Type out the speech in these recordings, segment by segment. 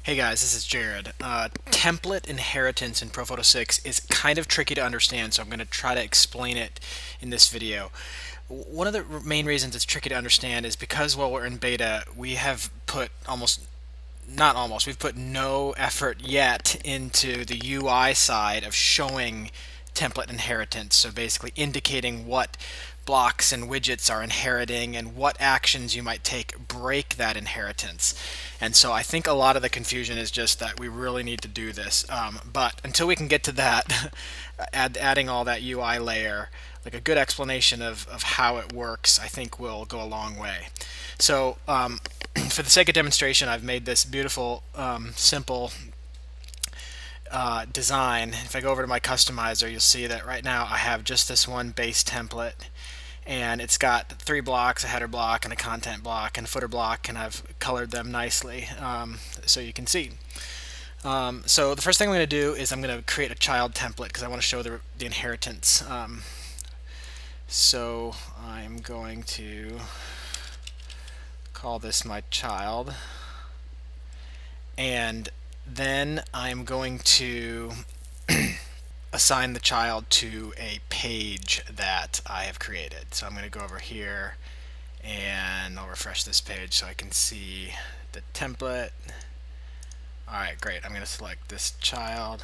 Hey guys, this is Jared. Template inheritance in ProPhoto 6 is kind of tricky to understand, so I'm going to try to explain it in this video. One of the main reasons it's tricky to understand is because while we're in beta, we have put we've put no effort yet into the UI side of showing template inheritance. So basically indicating what blocks and widgets are inheriting and what actions you might take break that inheritance. And so I think a lot of the confusion is just that we really need to do this. But until we can get to that, adding all that UI layer, like a good explanation of how it works, I think will go a long way. So for the sake of demonstration, I've made this beautiful, simple design. If I go over to my customizer, you'll see that right now I have just this one base template, and it's got 3 blocks, a header block and a content block and a footer block, and I've colored them nicely so you can see. So the first thing I'm going to do is I'm going to create a child template because I want to show the inheritance. So I'm going to call this my child, and then I'm going to assign the child to a page that I have created. So I'm going to go over here and I'll refresh this page so I can see the template. Alright, great. I'm going to select this child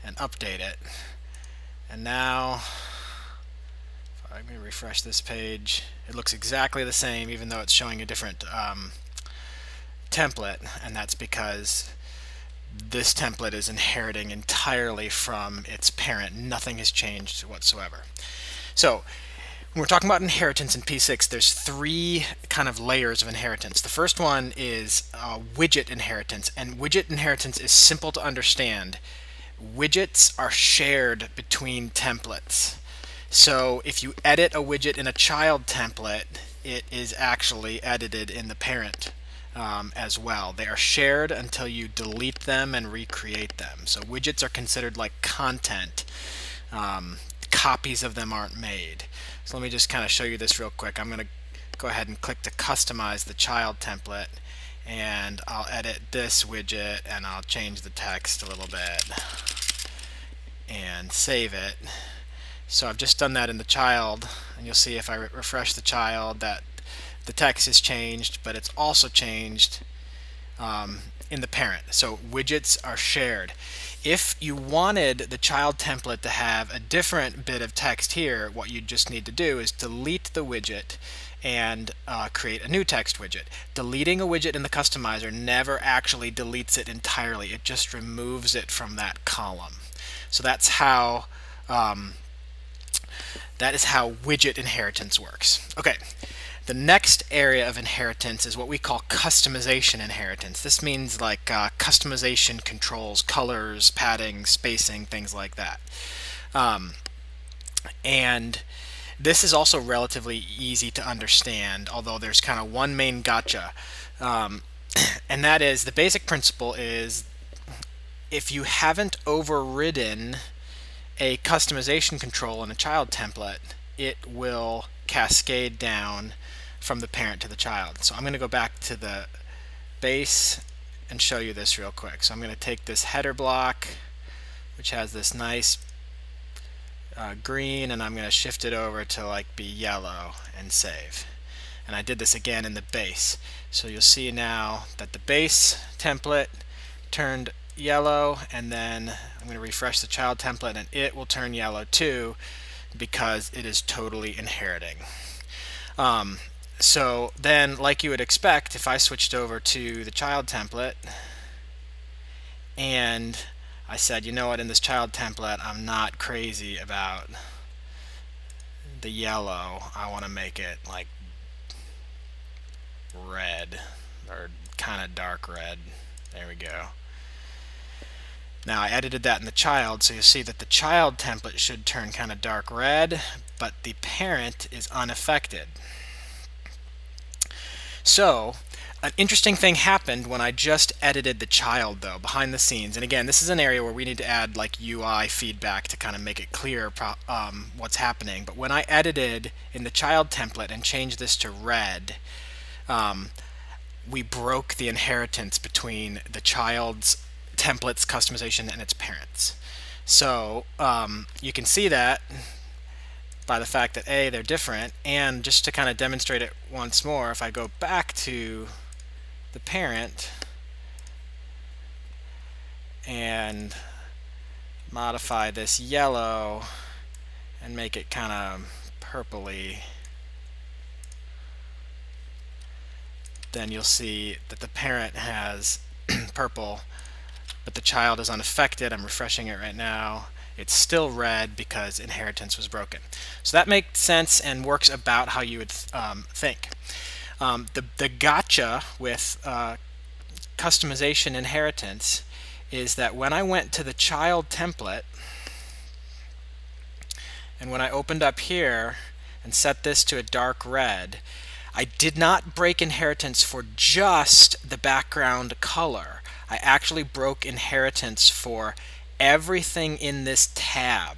and update it. And now I'm going to refresh this page. It looks exactly the same even though it's showing a different template, and that's because this template is inheriting entirely from its parent. Nothing has changed whatsoever. So when we're talking about inheritance in P6, there's 3 kind of layers of inheritance. The first one is widget inheritance, and widget inheritance is simple to understand. Widgets are shared between templates. So if you edit a widget in a child template, it is actually edited in the parent as well. They are shared until you delete them and recreate them. So widgets are considered like content. Copies of them aren't made. So let me just kind of show you this real quick. I'm going to go ahead and click to customize the child template, and I'll edit this widget and I'll change the text a little bit and save it. So I've just done that in the child, and you'll see if I refresh the child that the text is changed, but it's also changed in the parent. So widgets are shared. If you wanted the child template to have a different bit of text here, what you just need to do is delete the widget and create a new text widget. Deleting a widget in the customizer never actually deletes it entirely. It just removes it from that column. So that is how widget inheritance works. Okay. The next area of inheritance is what we call customization inheritance. This means like customization controls, colors, padding, spacing, things like that. And this is also relatively easy to understand, although there's kind of one main gotcha. And that is, the basic principle is if you haven't overridden a customization control in a child template, it will cascade down from the parent to the child. So I'm going to go back to the base and show you this real quick. So I'm going to take this header block, which has this nice green, and I'm going to shift it over to like be yellow and save. And I did this again in the base. So you'll see now that the base template turned yellow, and then I'm going to refresh the child template and it will turn yellow too, because it is totally inheriting. So then, like you would expect, if I switched over to the child template and I said, you know what, in this child template I'm not crazy about the yellow, I want to make it like red or kind of dark red. There we go. Now I edited that in the child, so you'll see that the child template should turn kind of dark red, but the parent is unaffected. So an interesting thing happened when I just edited the child, though, behind the scenes. And again, this is an area where we need to add like UI feedback to kind of make it clear what's happening. But when I edited in the child template and changed this to red, we broke the inheritance between the child's template's customization and its parents. So you can see that by the fact that A, they're different, and just to kind of demonstrate it once more, if I go back to the parent and modify this yellow and make it kind of purpley, then you'll see that the parent has purple, but the child is unaffected. I'm refreshing it right now. It's still red because inheritance was broken. So that makes sense and works about how you would think. The gotcha with customization inheritance is that when I went to the child template and when I opened up here and set this to a dark red, I did not break inheritance for just the background color. I actually broke inheritance for everything in this tab.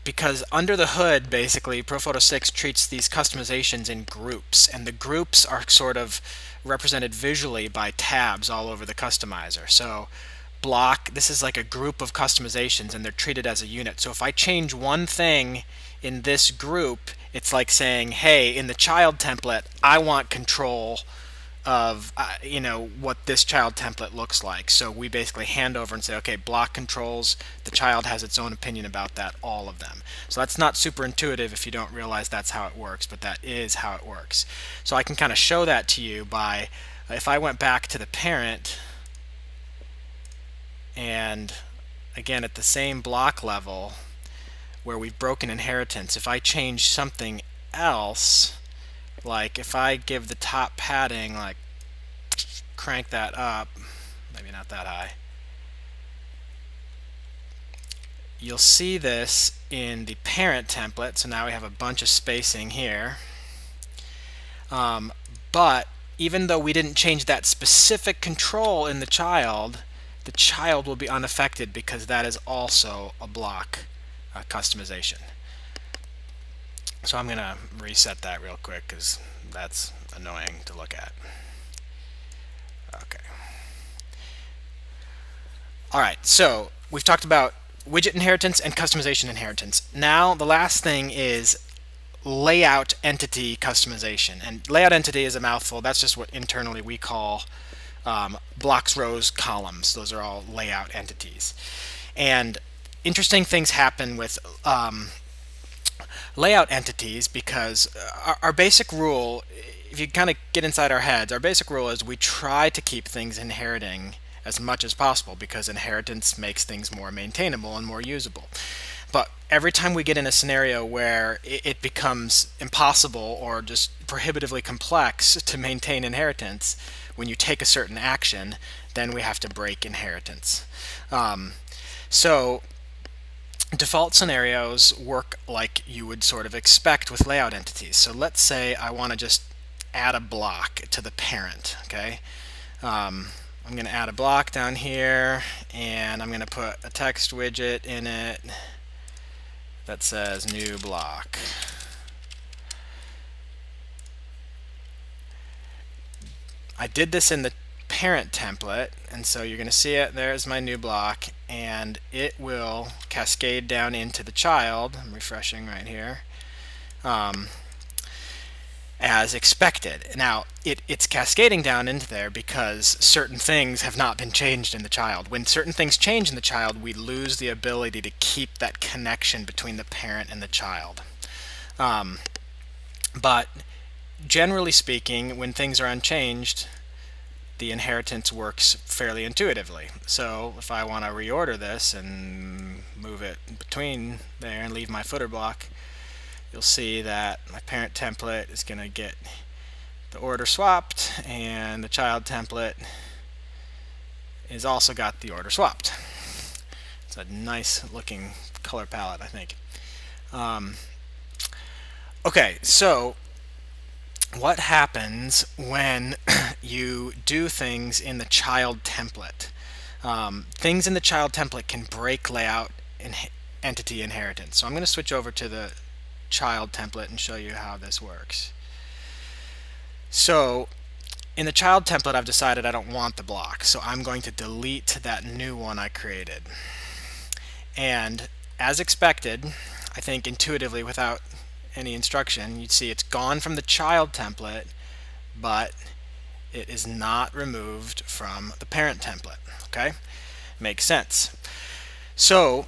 Because under the hood, basically, ProPhoto 6 treats these customizations in groups, and the groups are sort of represented visually by tabs all over the customizer. So block, this is like a group of customizations, and they're treated as a unit. So if I change one thing in this group, it's like saying, hey, in the child template, I want control of what this child template looks like. So we basically hand over and say, okay, block controls, the child has its own opinion about that, all of them. So that's not super intuitive if you don't realize that's how it works, but that is how it works. So I can kind of show that to you by, if I went back to the parent and again at the same block level where we've broken inheritance, if I change something else, like if I give the top padding, like crank that up, maybe not that high, you'll see this in the parent template. So now we have a bunch of spacing here. But even though we didn't change that specific control in the child will be unaffected because that is also a block customization. So I'm going to reset that real quick because that's annoying to look at. Okay. All right, so we've talked about widget inheritance and customization inheritance. Now the last thing is layout entity customization. And layout entity is a mouthful. That's just what internally we call blocks, rows, columns. Those are all layout entities. And interesting things happen with layout entities because our basic rule, if you kind of get inside our heads, our basic rule is we try to keep things inheriting as much as possible because inheritance makes things more maintainable and more usable. But every time we get in a scenario where it becomes impossible or just prohibitively complex to maintain inheritance, when you take a certain action, then we have to break inheritance. So default scenarios work like you would sort of expect with layout entities. So let's say I want to just add a block to the parent. Okay, I'm going to add a block down here, and I'm going to put a text widget in it that says new block. I did this in the parent template, and so you're going to see it. There's my new block, and it will cascade down into the child. I'm refreshing right here. As expected. Now, it's cascading down into there because certain things have not been changed in the child. When certain things change in the child, we lose the ability to keep that connection between the parent and the child. But generally speaking, when things are unchanged, the inheritance works fairly intuitively. So if I want to reorder this and move it between there and leave my footer block, you'll see that my parent template is going to get the order swapped, and the child template is also got the order swapped. It's a nice looking color palette, I think. Okay, so what happens when you do things in the child template? Things in the child template can break layout entity inheritance. So I'm going to switch over to the child template and show you how this works. So In the child template, I've decided I don't want the block, so I'm going to delete that new one I created. And as expected, I think intuitively without any instruction, you'd see it's gone from the child template, but it is not removed from the parent template. Okay? Makes sense. So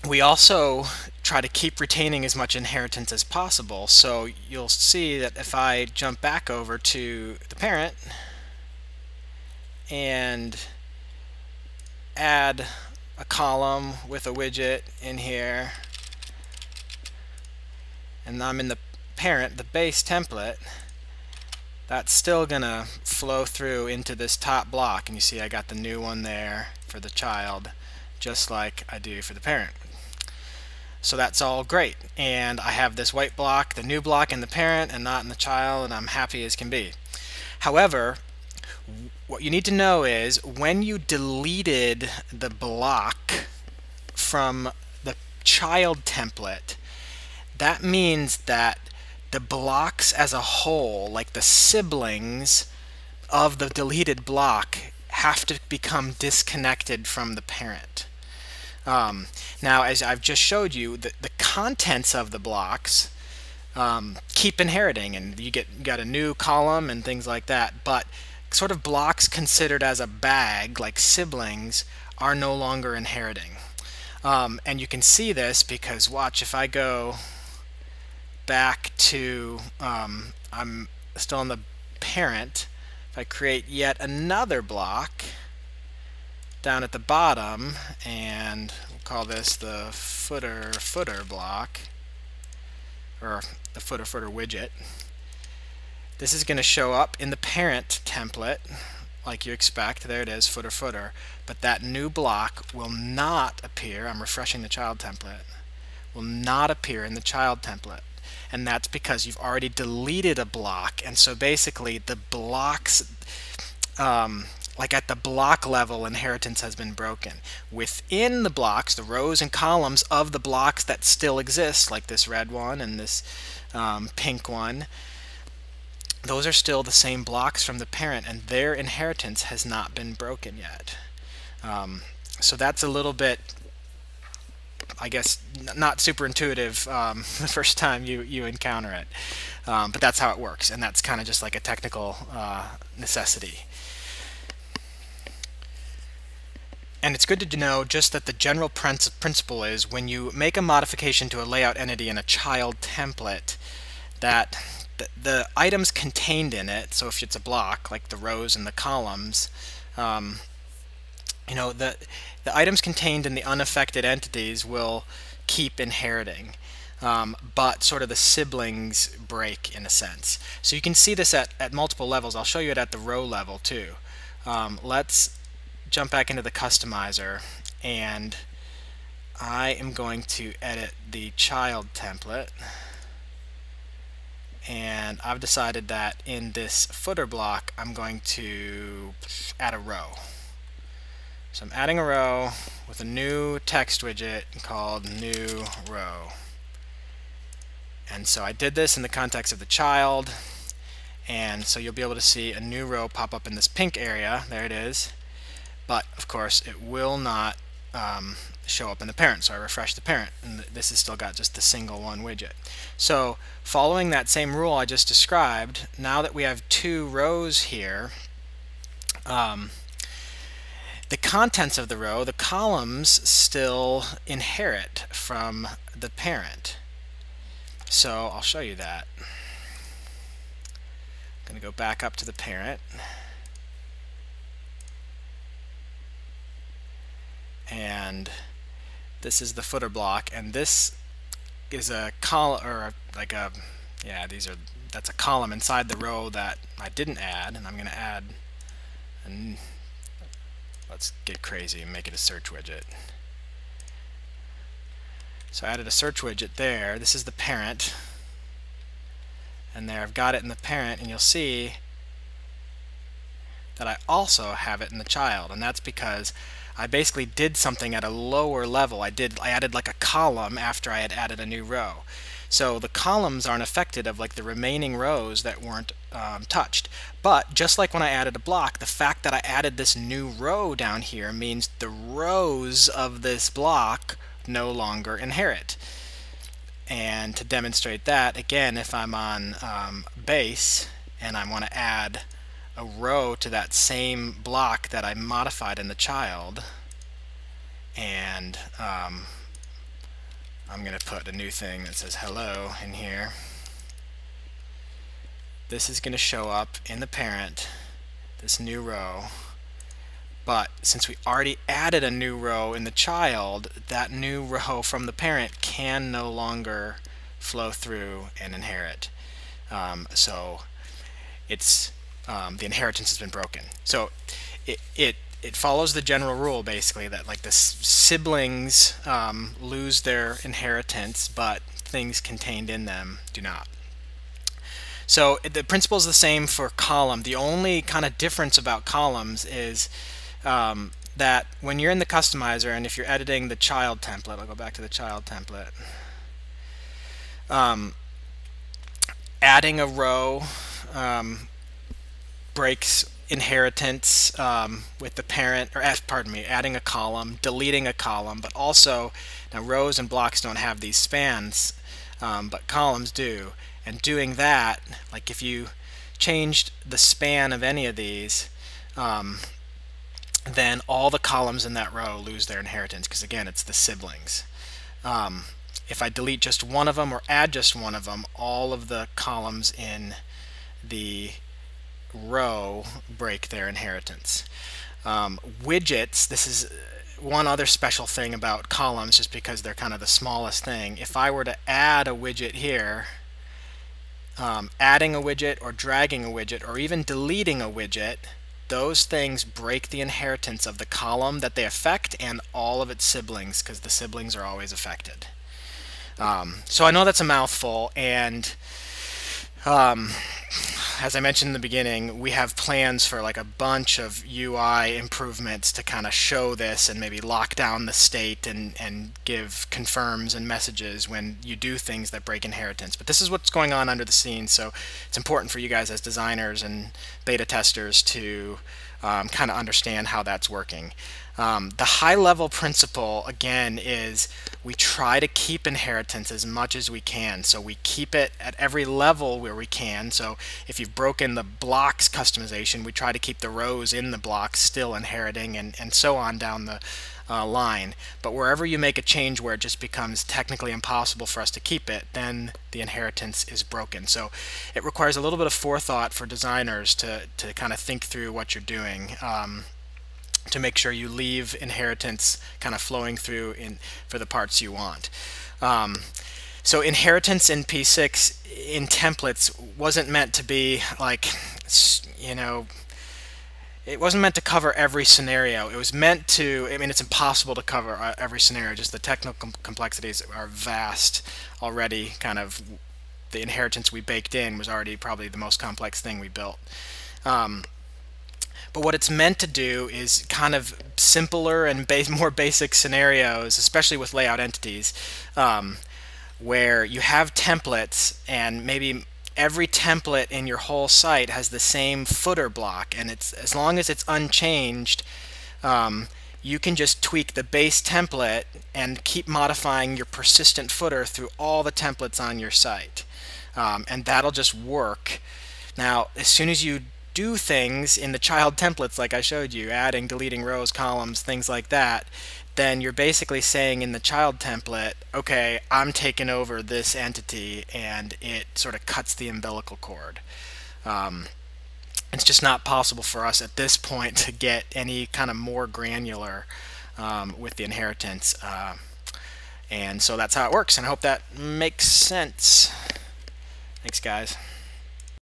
we also try to keep retaining as much inheritance as possible. So you'll see that if I jump back over to the parent and add a column with a widget in here, and I'm in the parent, the base template, that's still gonna flow through into this top block, and you see I got the new one there for the child just like I do for the parent. So that's all great, and I have this white block, the new block in the parent and not in the child, and I'm happy as can be. However, what you need to know is when you deleted the block from the child template, that means that the blocks as a whole, like the siblings of the deleted block, have to become disconnected from the parent. Now, as I've just showed you, the contents of the blocks keep inheriting, and you got a new column and things like that, but sort of blocks considered as a bag, like siblings, are no longer inheriting. And you can see this because, watch, if I go back to, I'm still in the parent, if I create yet another block down at the bottom, and we'll call this the footer block, or the footer widget, this is going to show up in the parent template like you expect. There it is, footer, but that new block will not appear. I'm refreshing the child template, will not appear in the child template, and that's because you've already deleted a block. And so basically the blocks, like at the block level, inheritance has been broken. Within the blocks, the rows and columns of the blocks that still exist, like this red one and this pink one, those are still the same blocks from the parent, and their inheritance has not been broken yet. So that's a little bit, I guess, not super intuitive the first time you encounter it, but that's how it works, and that's kind of just like a technical necessity. And it's good to know just that the general principle is when you make a modification to a layout entity in a child template, that the items contained in it, so if it's a block like the rows and the columns, you know, the items contained in the unaffected entities will keep inheriting, but sort of the siblings break in a sense. So you can see this at multiple levels. I'll show you it at the row level too. Let's jump back into the customizer, and I am going to edit the child template, and I've decided that in this footer block I'm going to add a row. So I'm adding a row with a new text widget called new row. And so I did this in the context of the child, and so you'll be able to see a new row pop up in this pink area. There it is. But of course it will not show up in the parent, so I refresh the parent, and this has still got just the single one widget. So following that same rule I just described, now that we have two rows here, the contents of the row, the columns, still inherit from the parent. So I'll show you that. I'm going to go back up to the parent, and this is the footer block, and this is a column, or like a, yeah, that's a column inside the row that I didn't add, and I'm going to add, and let's get crazy and make it a search widget. So I added a search widget there. This is the parent, and there I've got it in the parent, and you'll see that I also have it in the child, and that's because I basically did something at a lower level. I added like a column after I had added a new row. So the columns aren't affected of like the remaining rows that weren't touched. But just like when I added a block, the fact that I added this new row down here means the rows of this block no longer inherit. And to demonstrate that, again, if I'm on base and I want to add a row to that same block that I modified in the child, and I'm going to put a new thing that says hello in here. This is going to show up in the parent, this new row. But since we already added a new row in the child, that new row from the parent can no longer flow through and inherit. So it's the inheritance has been broken. So it follows the general rule basically that like the siblings lose their inheritance, but things contained in them do not. So the principle is the same for column. The only kind of difference about columns is that when you're in the customizer and if you're editing the child template, I'll go back to the child template, adding a row breaks inheritance with the parent, or pardon me, adding a column, deleting a column, but also now rows and blocks don't have these spans, but columns do. And doing that, like if you changed the span of any of these, then all the columns in that row lose their inheritance because again it's the siblings. If I delete just one of them or add just one of them, all of the columns in the row break their inheritance. Widgets, this is one other special thing about columns just because they're kind of the smallest thing. If I were to add a widget here, adding a widget or dragging a widget or even deleting a widget, those things break the inheritance of the column that they affect and all of its siblings because the siblings are always affected. So I know that's a mouthful, and as I mentioned in the beginning, we have plans for like a bunch of UI improvements to kind of show this and maybe lock down the state and give confirms and messages when you do things that break inheritance. But this is what's going on under the scenes, so it's important for you guys as designers and beta testers to kind of understand how that's working. The high-level principle, again, is we try to keep inheritance as much as we can. So we keep it at every level where we can. So if you've broken the blocks customization, we try to keep the rows in the blocks still inheriting and so on down the line. But wherever you make a change where it just becomes technically impossible for us to keep it, then the inheritance is broken. So it requires a little bit of forethought for designers to kind of think through what you're doing. To make sure you leave inheritance kind of flowing through for the parts you want. So inheritance in P6 in templates wasn't meant to be like, you know, it wasn't meant to cover every scenario. It was meant to, I mean, it's impossible to cover every scenario, just the technical complexities are vast already. Kind of the inheritance we baked in was already probably the most complex thing we built. But what it's meant to do is kind of simpler and more basic scenarios, especially with layout entities, where you have templates and maybe every template in your whole site has the same footer block, and it's as long as it's unchanged, you can just tweak the base template and keep modifying your persistent footer through all the templates on your site, and that'll just work. Now, as soon as you do things in the child templates like I showed you, adding, deleting rows, columns, things like that, then you're basically saying in the child template, okay, I'm taking over this entity, and it sort of cuts the umbilical cord. It's just not possible for us at this point to get any kind of more granular with the inheritance. And so that's how it works, and I hope that makes sense. Thanks, guys.